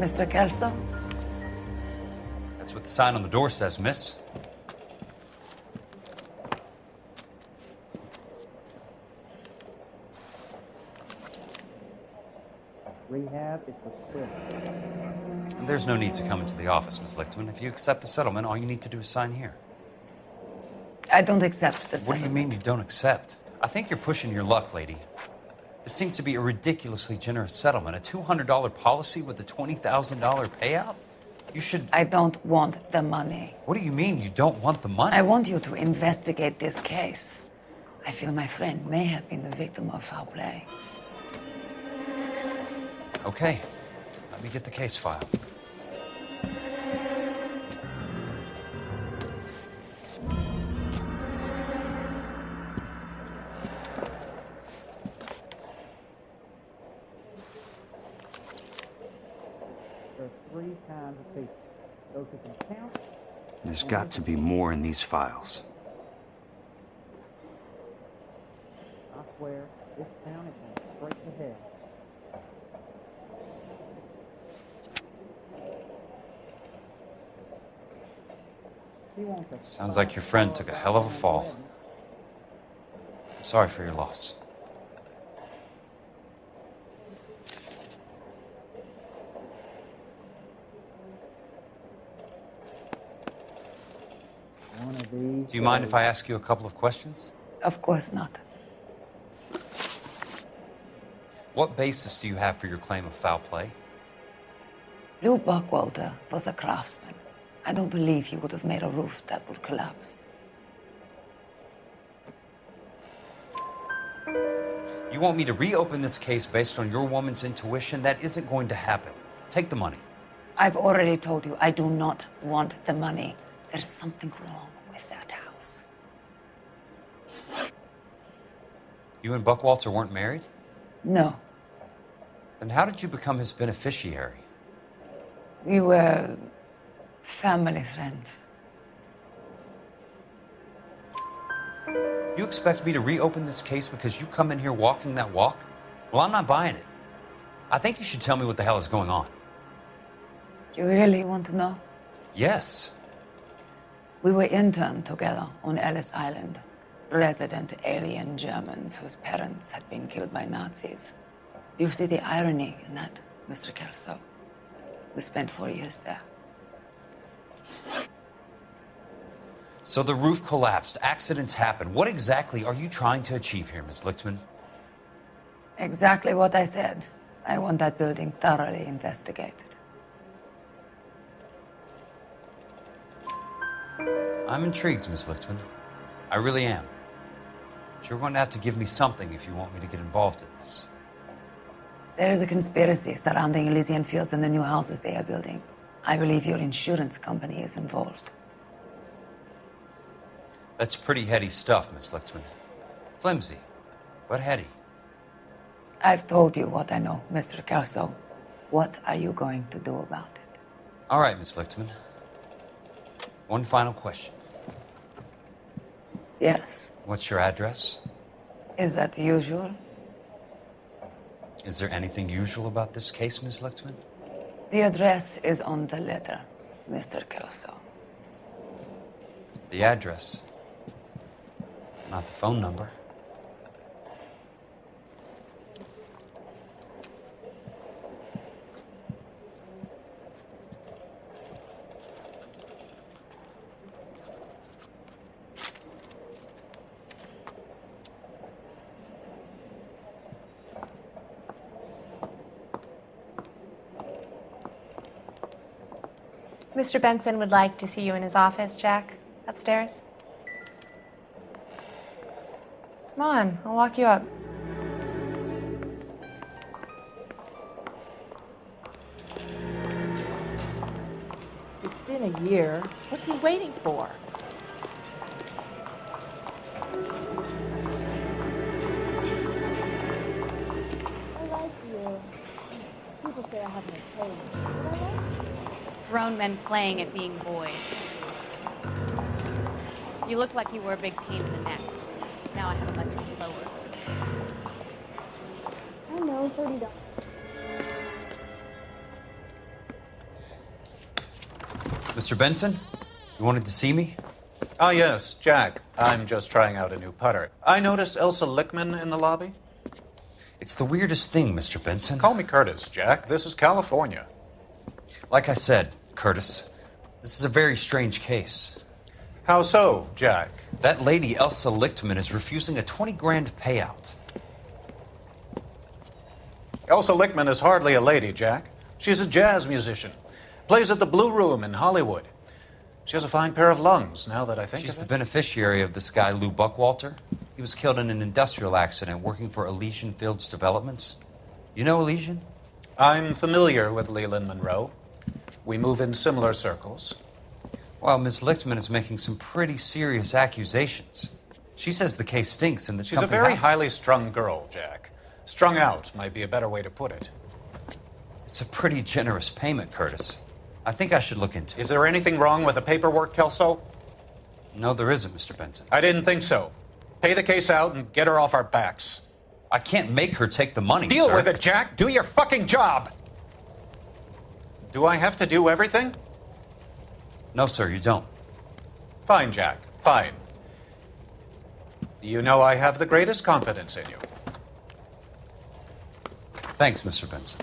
Mr. Kelso? That's what the sign on the door says, miss. Rehab is for quick. And there's no need to come into the office, Miss Lichtman. If you accept the settlement, all you need to do is sign here. I don't accept the What do you mean you don't accept? I think you're pushing your luck, lady. This seems to be a ridiculously generous settlement. A $200 policy with a $20,000 payout? You should... I don't want the money. What do you mean you don't want the money? I want you to investigate this case. I feel my friend may have been the victim of foul play. Okay. Let me get the case file. There are 3 kinds of people. Those who can count. There's got to be more in these files. I swear, this town is going straight to hell. Sounds like your friend took a hell of a fall. I'm sorry for your loss. Do you mind if I ask you a couple of questions? Of course not. What basis do you have for your claim of foul play? Lou Buckwalter was a craftsman. I don't believe he would have made a roof that would collapse. You want me to reopen this case based on your woman's intuition? That isn't going to happen. Take the money. I've already told you I do not want the money. There's something wrong with that house. You and Buckwalter weren't married? No. Then how did you become his beneficiary? We were family friends. You expect me to reopen this case because you come in here walking that walk? Well, I'm not buying it. I think you should tell me what the hell is going on. You really want to know? Yes. We were interned together on Ellis Island. Resident alien Germans whose parents had been killed by Nazis. Do you see the irony in that, Mr. Kelso? We spent 4 years there. So the roof collapsed, accidents happen. What exactly are you trying to achieve here, Ms. Lichtman? Exactly what I said. I want that building thoroughly investigated. I'm intrigued, Ms. Lichtman. I really am. But you're going to have to give me something if you want me to get involved in this. There is a conspiracy surrounding Elysian Fields and the new houses they are building. I believe your insurance company is involved. That's pretty heady stuff, Miss Lichtman. Flimsy, but heady. I've told you what I know, Mr. Kelso. What are you going to do about it? All right, Miss Lichtman. One final question. Yes. What's your address? Is that usual? Is there anything usual about this case, Miss Lichtman? The address is on the letter, Mr. Kelso. The address, not the phone number. Mr. Benson would like to see you in his office, Jack. Upstairs. Come on, I'll walk you up. It's been a year. What's he waiting for? I like you. People say I have no taste. But I like you. Grown men playing at being boys. You looked like you were a big pain in the neck. Now I have a bunch of lower. I know, $30. Mr. Benson? You wanted to see me? Ah, yes, Jack. I'm just trying out a new putter. I noticed Elsa Lickman in the lobby. It's the weirdest thing, Mr. Benson. Call me Curtis, Jack. This is California. Like I said, Curtis, this is a very strange case. How so, Jack? That lady, Elsa Lichtman, is refusing a 20 grand payout. Elsa Lickman is hardly a lady, Jack. She's a jazz musician. Plays at the Blue Room in Hollywood. She has a fine pair of lungs, now that I think She's of the it. beneficiary of this guy, Lou Buckwalter. He was killed in an industrial accident working for Elysian Fields Developments. You know Elysian? I'm familiar with Leland Monroe. We move in similar circles. Well, Ms. Lichtman is making some pretty serious accusations. She says the case stinks and that She's a something very happened. highly strung girl, Jack. Strung out might be a better way to put it. It's a pretty generous payment, Curtis. I think I should look into it. Is there anything wrong with the paperwork, Kelso? No, there isn't, Mr. Benson. I didn't think so. Pay the case out and get her off our backs. I can't make her take the money, Deal sir. with it, Jack. Do your fucking job. Do I have to do everything? No, sir, you don't. Fine, Jack. Fine. You know I have the greatest confidence in you. Thanks, Mr. Benson.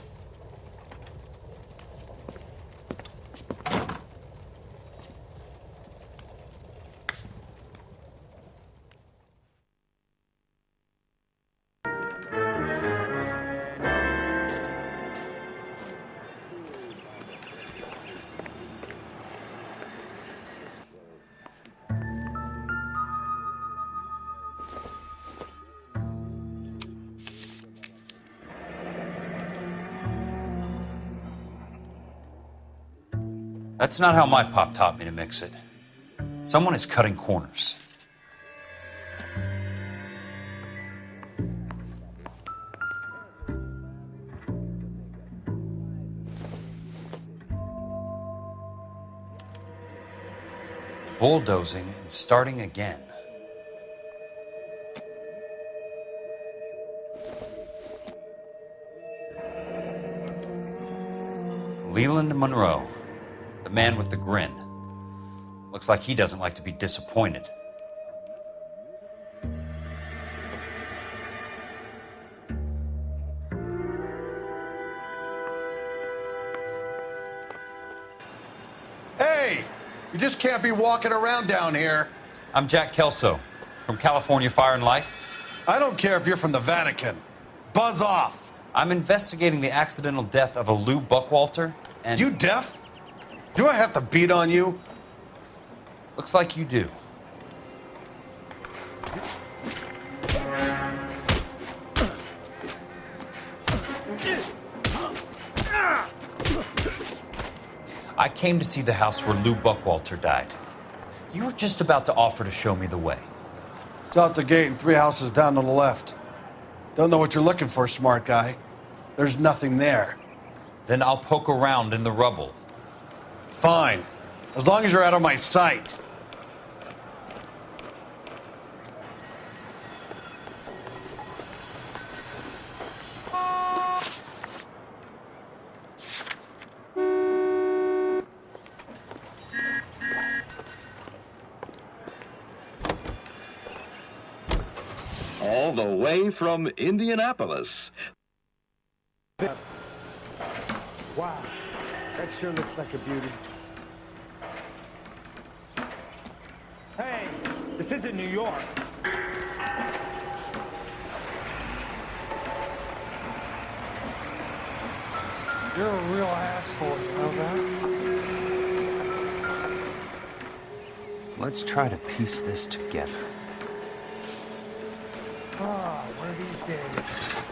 That's not how my pop taught me to mix it. Someone is cutting corners. Bulldozing and starting again. Leland Monroe. The man with the grin. Looks like he doesn't like to be disappointed. Hey! You just can't be walking around down here. I'm Jack Kelso from California Fire and Life. I don't care if you're from the Vatican. Buzz off. I'm investigating the accidental death of a Lou Buckwalter and... You deaf? Do I have to beat on you? Looks like you do. I came to see the house where Lou Buckwalter died. You were just about to offer to show me the way. It's out the gate and 3 houses down on the left. Don't know what you're looking for, smart guy. There's nothing there. Then I'll poke around in the rubble. Fine. As long as you're out of my sight. All the way from Indianapolis. Wow, that sure looks like a beauty. Hey, this isn't New York. You're a real asshole, you know that? Let's try to piece this together. Ah, one of these days.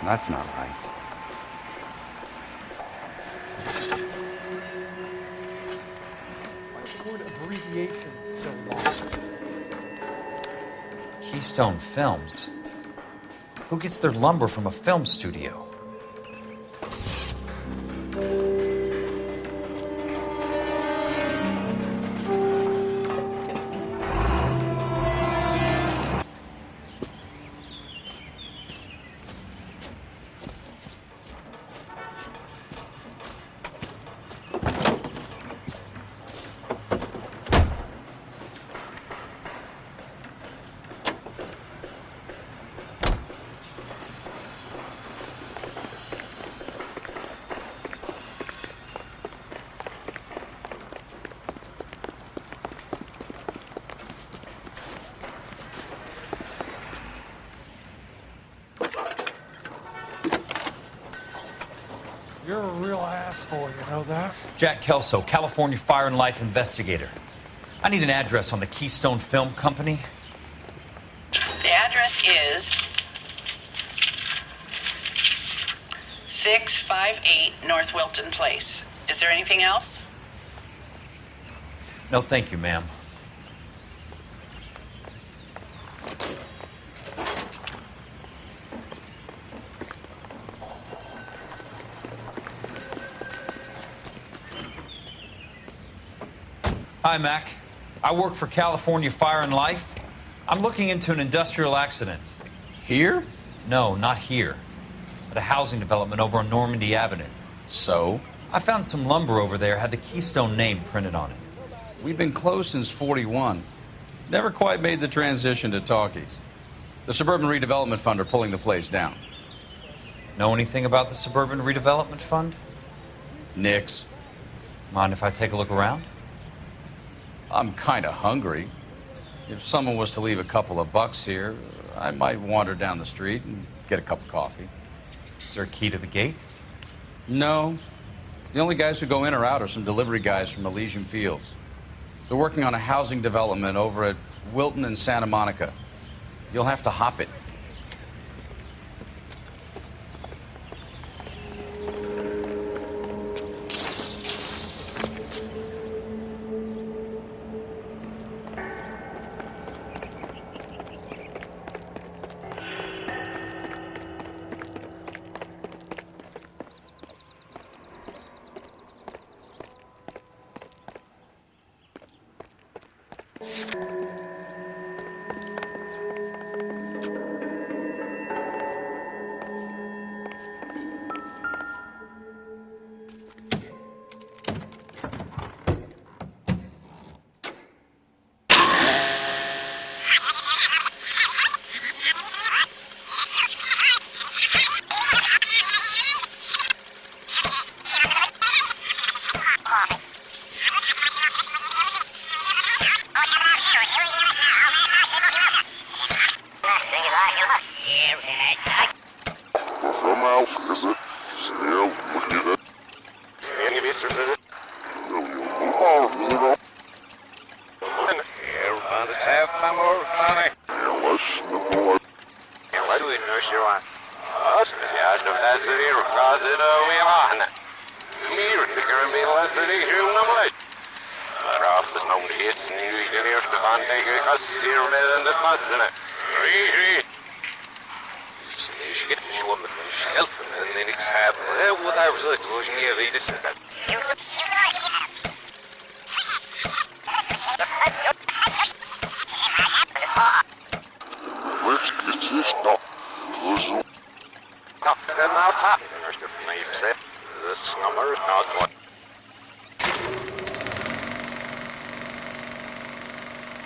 That's not right. Why is the word abbreviation so long? Keystone Films? Who gets their lumber from a film studio? real asshole, you know that? Jack Kelso, California Fire and Life investigator. I need an address on the Keystone Film Company. The address is 658 North Wilton Place. Is there anything else? No, thank you, ma'am. Hi, Mac. I work for California Fire and Life. I'm looking into an industrial accident. Here? No, not here. At a housing development over on Normandy Avenue. So? I found some lumber over there, had the Keystone name printed on it. We've been closed since '41. Never quite made the transition to talkies. The Suburban Redevelopment Fund are pulling the place down. Know anything about the Suburban Redevelopment Fund? Nix. Mind if I take a look around? I'm kind of hungry. If someone was to leave a couple of bucks here, I might wander down the street and get a cup of coffee. Is there a key to the gate? No. The only guys who go in or out are some delivery guys from Elysian Fields. They're working on a housing development over at Wilton and Santa Monica. You'll have to hop it.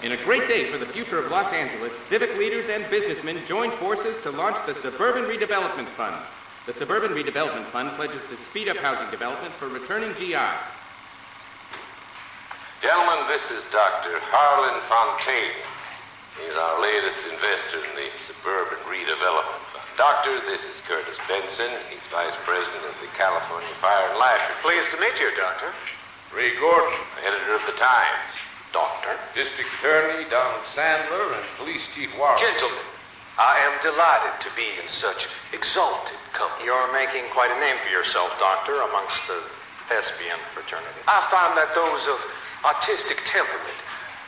In a great day for the future of Los Angeles, civic leaders and businessmen joined forces to launch the Suburban Redevelopment Fund. The Suburban Redevelopment Fund pledges to speed up housing development for returning GIs. Gentlemen, this is Dr. Harlan Fontaine. He's our latest investor in the Suburban Redevelopment Fund. Doctor, this is Curtis Benson. He's Vice President of the California Fire and Life. Pleased to meet you, Doctor. Ray Gordon, editor of the Times. Doctor. District Attorney Donald Sandler and Police Chief Warren. Gentlemen, I am delighted to be in such exalted company. You're making quite a name for yourself, Doctor, amongst the thespian fraternity. I find that those of artistic temperament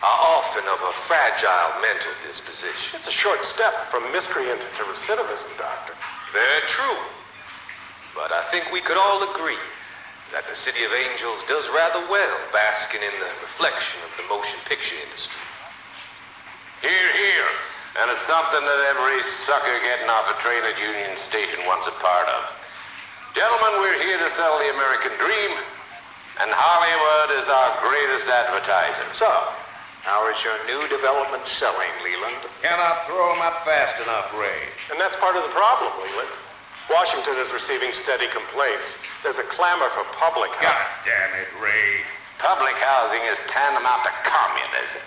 are often of a fragile mental disposition. It's a short step from miscreant to recidivism, Doctor. Very true. But I think we could all agree that the City of Angels does rather well basking in the reflection of the motion picture industry. Hear, hear. And it's something that every sucker getting off a train at Union Station wants a part of. Gentlemen, we're here to sell the American dream, and Hollywood is our greatest advertiser. So, how is your new development selling, Leland? Cannot throw them up fast enough, Ray. And that's part of the problem, Leland. Washington is receiving steady complaints. There's a clamor for public housing. God damn it, Ray. Public housing is tantamount to communism.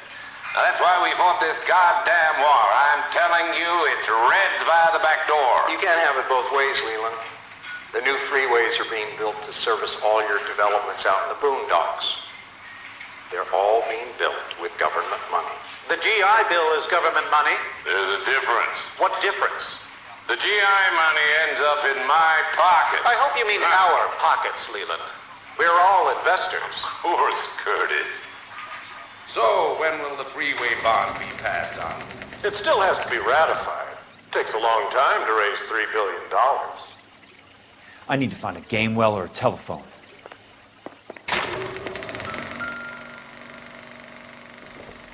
Now, that's why we fought this goddamn war. I'm telling you, it's Reds via the back door. You can't have it both ways, Leland. The new freeways are being built to service all your developments out in the boondocks. They're all being built with government money. The GI Bill is government money. There's a difference. What difference? The GI money ends up in my pocket. I hope you mean our pockets, Leland. We're all investors. Of course, Curtis. So, when will the freeway bond be passed on? It still has to be ratified. It takes a long time to raise $3 billion. I need to find a game well or a telephone.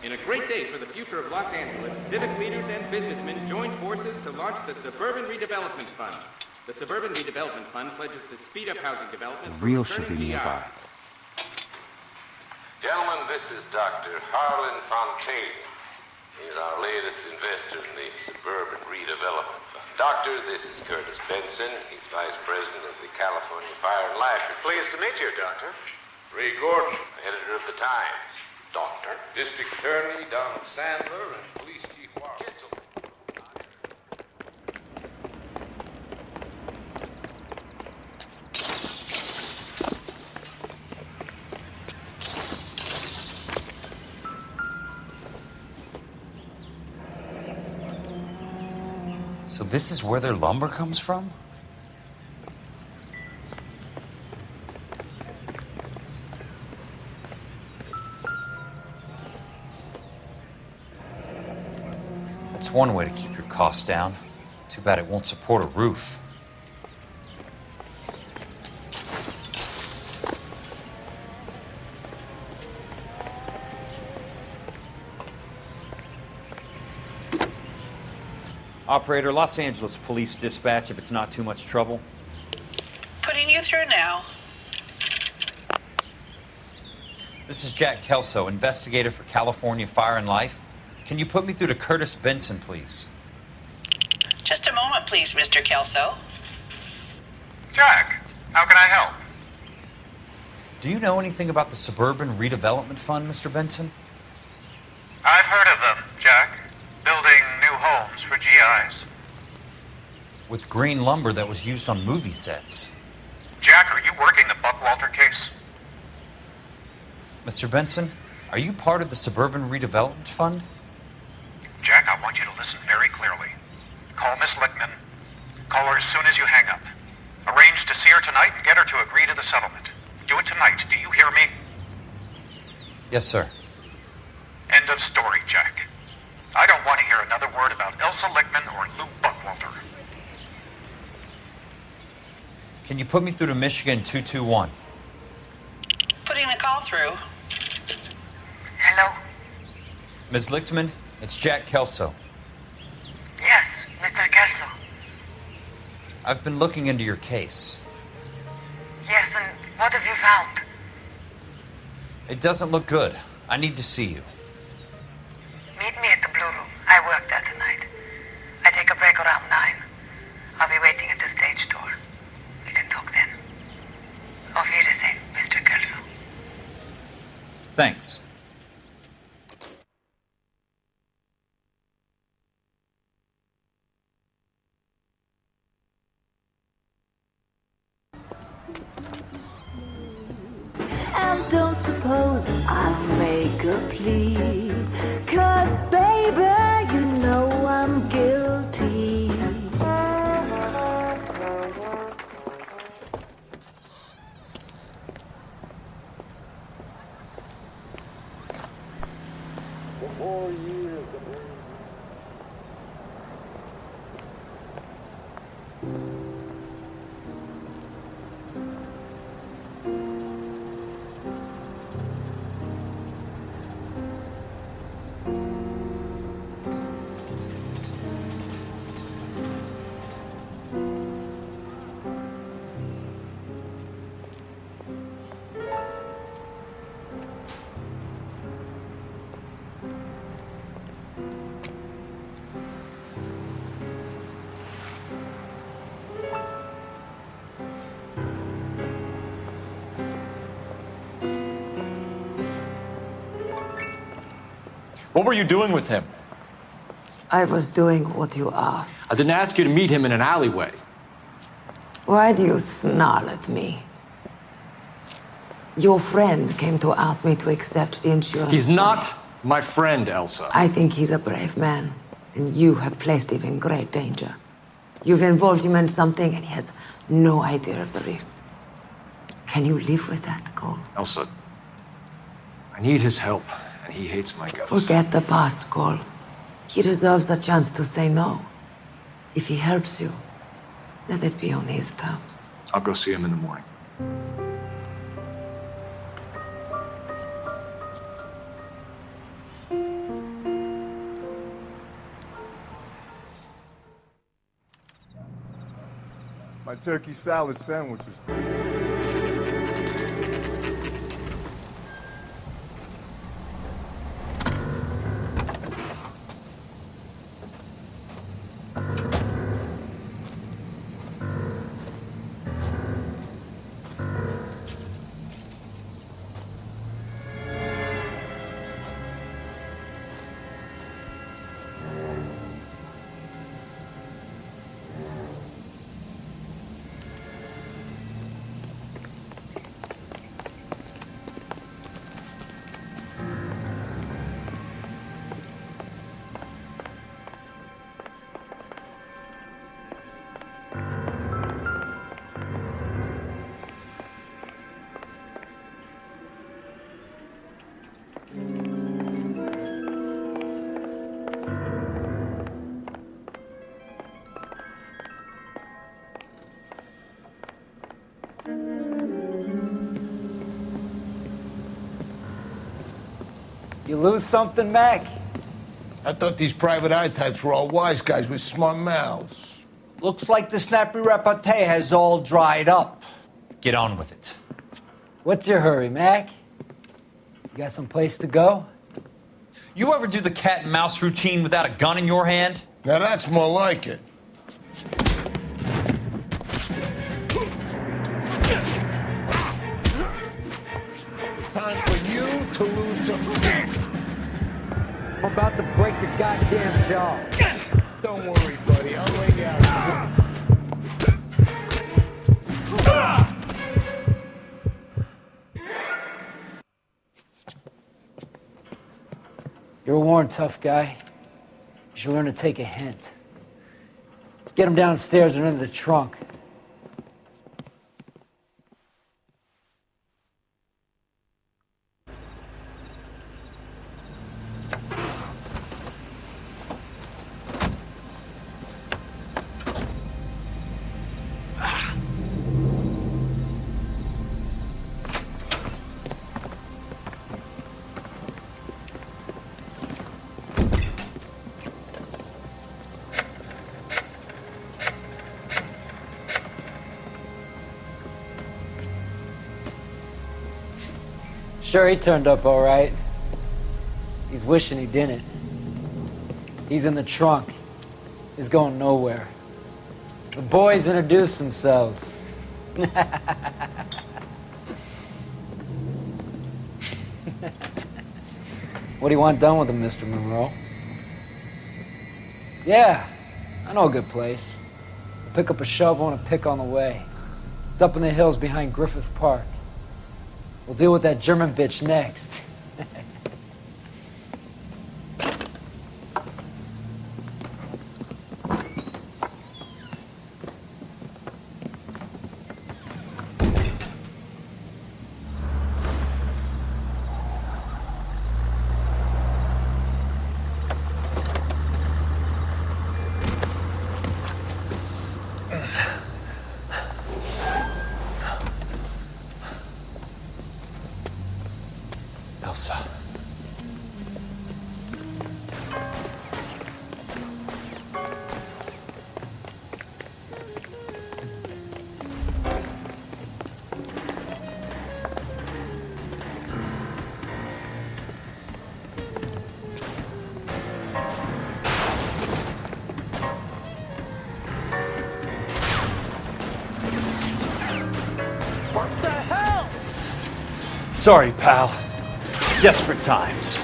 In a great day for the future of Los Angeles, civic leaders and businessmen joined forces to launch the Suburban Redevelopment Fund. The Suburban Redevelopment Fund pledges to speed up housing development for Rio should be returning nearby. GIs. Gentlemen, this is Dr. Harlan Fontaine. He's our latest investor in the Suburban Redevelopment Fund. Doctor, this is Curtis Benson. He's Vice President of the California Fire and Life. Pleased to meet you, Doctor. Ray Gordon, editor of the Times. Doctor. District Attorney Donald Sandler and Police Chief Warren. So this is where their lumber comes from? That's one way to keep your costs down. Too bad it won't support a roof. Operator, Los Angeles Police Dispatch, if it's not too much trouble. Putting you through now. This is Jack Kelso, investigator for California Fire and Life. Can you put me through to Curtis Benson, please? Just a moment, please, Mr. Kelso. Jack, how can I help? Do you know anything about the Suburban Redevelopment Fund, Mr. Benson? I've heard of them, Jack. Building new homes for GIs. With green lumber that was used on movie sets. Jack, are you working the Buckwalter case? Mr. Benson, are you part of the Suburban Redevelopment Fund? Jack, I want you to listen very clearly. Call Miss Lickman. Call her as soon as you hang up. Arrange to see her tonight and get her to agree to the settlement. Do it tonight. Do you hear me? Yes, sir. End of story, Jack. I don't want to hear another word about Elsa Lickman or Lou Buckwalter. Can you put me through to Michigan 221? Putting the call through. Hello? Ms. Lichtman, it's Jack Kelso. Yes, Mr. Kelso. I've been looking into your case. Yes, and what have you found? It doesn't look good. I need to see you. Meet me at the Blue Room. I work there tonight. I take a break around 9. I'll be waiting at the stage door. We can talk then. Auf Wiedersehen, Mr. Kelso. Thanks. And don't suppose I'll make a plea, 'cause baby, you know I'm guilty. What were you doing with him? I was doing what you asked. I didn't ask you to meet him in an alleyway. Why do you snarl at me? Your friend came to ask me to accept the insurance. He's not my friend, Elsa. I think he's a brave man, and you have placed him in great danger. You've involved him in something, and he has no idea of the risk. Can you live with that, Cole? Elsa, I need his help, and he hates my guts. Forget the past, Cole. He deserves a chance to say no. If he helps you, let it be on his terms. I'll go see him in the morning. My turkey salad sandwich is great. You lose something, Mac? I thought these private eye types were all wise guys with smart mouths. Looks like the snappy repartee has all dried up. Get on with it. What's your hurry, Mac? You got some place to go? You ever do the cat and mouse routine without a gun in your hand? Now that's more like it. Time for you to lose some teeth. I'm about to break your goddamn jaw. Don't worry, buddy. I'll lay you out. You're a worn, tough guy. You should learn to take a hint. Get him downstairs and into the trunk. Sure, he turned up all right. He's wishing he didn't. He's in the trunk. He's going nowhere. The boys introduced themselves. What do you want done with him, Mr. Monroe? Yeah, I know a good place. I'll pick up a shovel and a pick on the way. It's up in the hills behind Griffith Park. We'll deal with that German bitch next. Elsa. What the hell? Sorry, pal. Desperate times.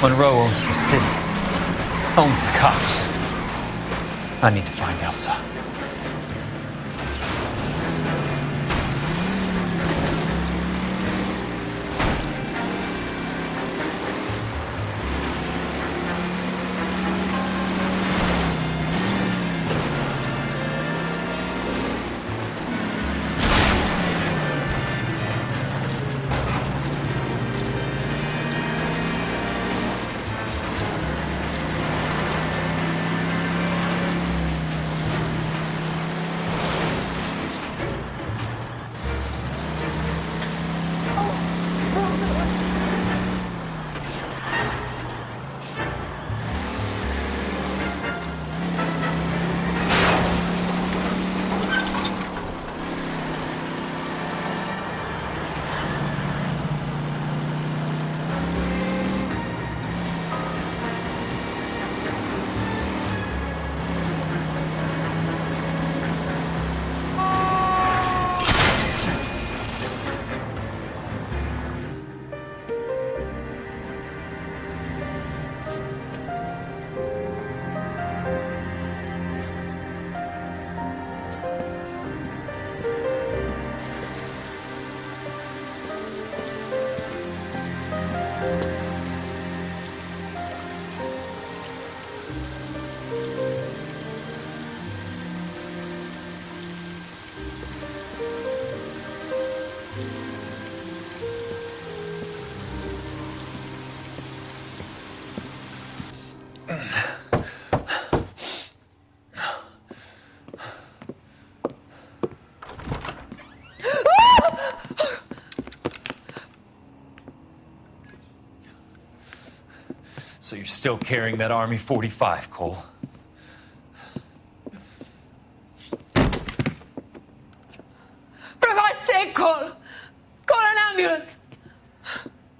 Monroe owns the city, owns the cops. I need to find Elsa. So you're still carrying that Army 45, Cole? For God's sake, Cole! Call an ambulance!